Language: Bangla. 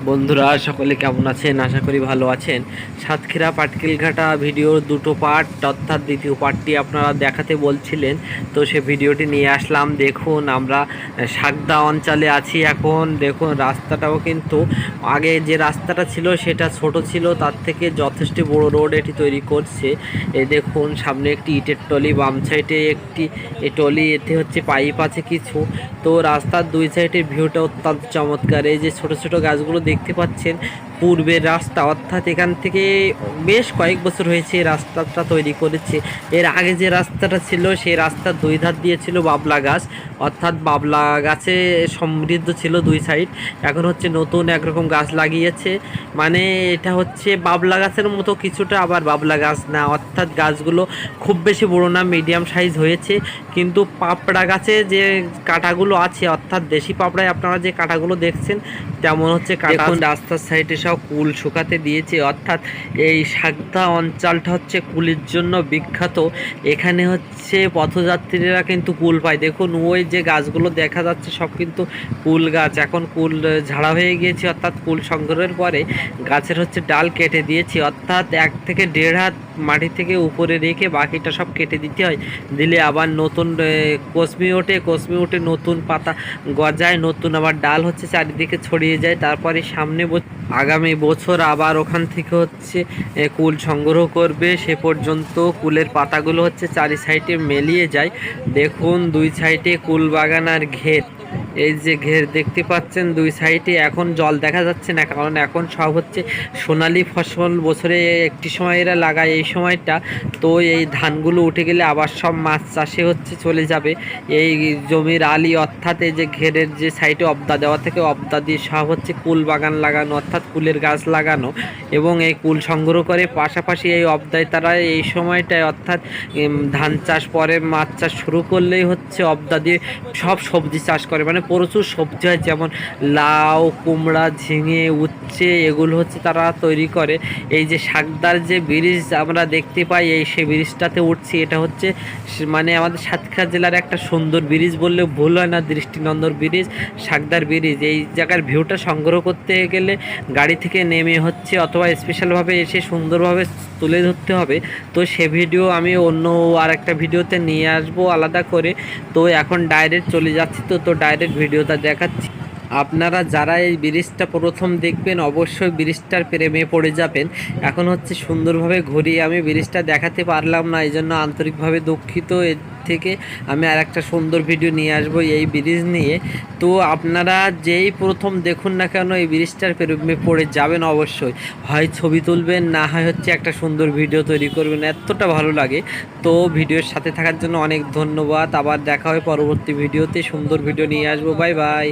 বন্ধুরা সকলে কেমন আছেন? আশা করি ভালো আছেন। সাতক্ষীরা পাটকেলঘাটা ভিডিওর দুটো পার্ট, অর্থাৎ দ্বিতীয় পার্টটি আপনারা দেখাতে বলছিলেন, তো সে ভিডিওটি নিয়ে আসলাম। দেখুন আমরা সাগদা অঞ্চলে আছি এখন। দেখুন রাস্তাটাও কিন্তু আগে যে রাস্তাটা ছিল সেটা ছোট ছিল, তার থেকে যথেষ্ট বড় রোড এটি তৈরি করছে। এই দেখুন সামনে একটি ইটের টলি, বাম সাইডে একটি টলি, এতে হচ্ছে পাইপ আছে কিছু। তো রাস্তার দুই সাইডের ভিউটা অত্যন্ত চমৎকার। এই যে ছোট ছোট গাছগুলো দেখতে পাচ্ছেন, পূর্বের রাস্তা, অর্থাৎ এখান থেকে বেশ কয়েক বছর হয়েছে এই রাস্তাটা তৈরি করেছে। এর আগে যে রাস্তাটা ছিল সেই রাস্তার দুই ধার দিয়ে ছিল বাবলা গাছ, অর্থাৎ বাবলা গাছে সমৃদ্ধ ছিল দুই সাইড। এখন হচ্ছে নতুন একরকম গাছ লাগিয়েছে, মানে এটা হচ্ছে বাবলা গাছের মতো কিছুটা, আবার বাবলা গাছ না, অর্থাৎ গাছগুলো খুব বেশি বড় না, মিডিয়াম সাইজ হয়েছে। কিন্তু পাপড়া গাছে যে কাঁটাগুলো আছে, অর্থাৎ দেশি পাপড়ায় আপনারা যে কাঁটাগুলো দেখছেন তেমন হচ্ছে কাঁটা। রাস্তার সাইডে সব কুল শুকাতে দিয়েছে, অর্থাৎ এই সাগদা অঞ্চলটা হচ্ছে কুলের জন্য বিখ্যাত। এখানে হচ্ছে পথযাত্রীরা কিন্তু কুল পায়। দেখুন ওই যে গাছগুলো দেখা যাচ্ছে সব কিন্তু কুল গাছ। এখন কুল ঝাড়া হয়ে গিয়েছে, অর্থাৎ কুল সংগ্রহের পরে গাছের হচ্ছে ডাল কেটে দিয়েছি, অর্থাৎ 1 থেকে 1.5 হাত মাটি থেকে উপরে রেখে বাকিটা সব কেটে দিতে হয়। দিলে আবার নতুন কচমি ওঠে, নতুন পাতা গজায়, নতুন আবার ডাল হচ্ছে চারিদিকে ছড়িয়ে যায়। তারপরে আগামী বছর আবার ওখান থেকে হচ্ছে কুল সংগ্রহ করবে। সে পর্যন্ত কুলের পাতাগুলো হচ্ছে চারি সাইডে মেলিয়ে যায়। দেখুন দুই সাইডে কুল বাগান আর ঘের, এই যে ঘের দেখতে পাচ্ছেন দুই সাইডে। এখন জল দেখা যাচ্ছে না, কারণ এখন সব হচ্ছে সোনালি ফসল বছরে একটি সময় এরা লাগায় এই সময়টা। তো এই ধানগুলো উঠে গেলে আবার সব মাছ চাষে হচ্ছে চলে যাবে এই জমির আলি, অর্থাৎ এই যে ঘেরের যে সাইডে অবদা দেওয়া থেকে অবদা দিয়ে সব হচ্ছে কুল বাগান লাগানো, অর্থাৎ কুলের গাছ লাগানো। এবং এই কুল সংগ্রহ করে পাশাপাশি এই অবদায় তারা এই সময়টায়, অর্থাৎ ধান চাষ পরে মাছ চাষ শুরু করলেই হচ্ছে অবদা দিয়ে সব সবজি চাষ করে, মানে প্রচুর সবজি হয়, যেমন লাউ, কুমড়া, ঝিঙে, উচ্ছে, এগুলো হচ্ছে তারা তৈরি করে। এই যে সাগদার যে ব্রিজ আমরা দেখতে পাই, এই সেই ব্রিজটাতে উঠছি। এটা হচ্ছে মানে আমাদের সাতক্ষীরা জেলার একটা সুন্দর ব্রিজ বললে ভুল হয় না, দৃষ্টিনন্দন ব্রিজ, সাগদার ব্রিজ। এই জায়গার ভিউটা সংগ্রহ করতে গেলে গাড়ি থেকে নেমে হচ্ছে অথবা স্পেশালভাবে এসে সুন্দরভাবে তুলে ধরতে হবে। তো সে ভিডিও আমি অন্য আর একটা ভিডিওতে নিয়ে আসবো আলাদা করে। তো এখন ডাইরেক্ট চলে যাচ্ছি, তো ডাইরেক্ট ভিডিওটা দেখাচ্ছি। আপনারা যারা এই ব্রিজটা প্রথম দেখবেন অবশ্যই ব্রিজটার প্রেমে পড়ে যাবেন। এখন হচ্ছে সুন্দরভাবে ঘুরিয়ে আমি ব্রিজটা দেখাতে পারলাম না, এই জন্য আন্তরিকভাবে দুঃখিত। এর থেকে আমি আর একটা সুন্দর ভিডিও নিয়ে আসবো এই ব্রিজ নিয়ে। তো আপনারা যেই প্রথম দেখুন না কেন এই ব্রিজটার প্রেমে পড়ে যাবেন অবশ্যই। হয় ছবি তুলবেন, না হয় হচ্ছে একটা সুন্দর ভিডিও তৈরি করবেন, এতটা ভালো লাগে। তো ভিডিওর সাথে থাকার জন্য অনেক ধন্যবাদ। আবার দেখা হয় পরবর্তী ভিডিওতে, সুন্দর ভিডিও নিয়ে আসবো। Bye bye.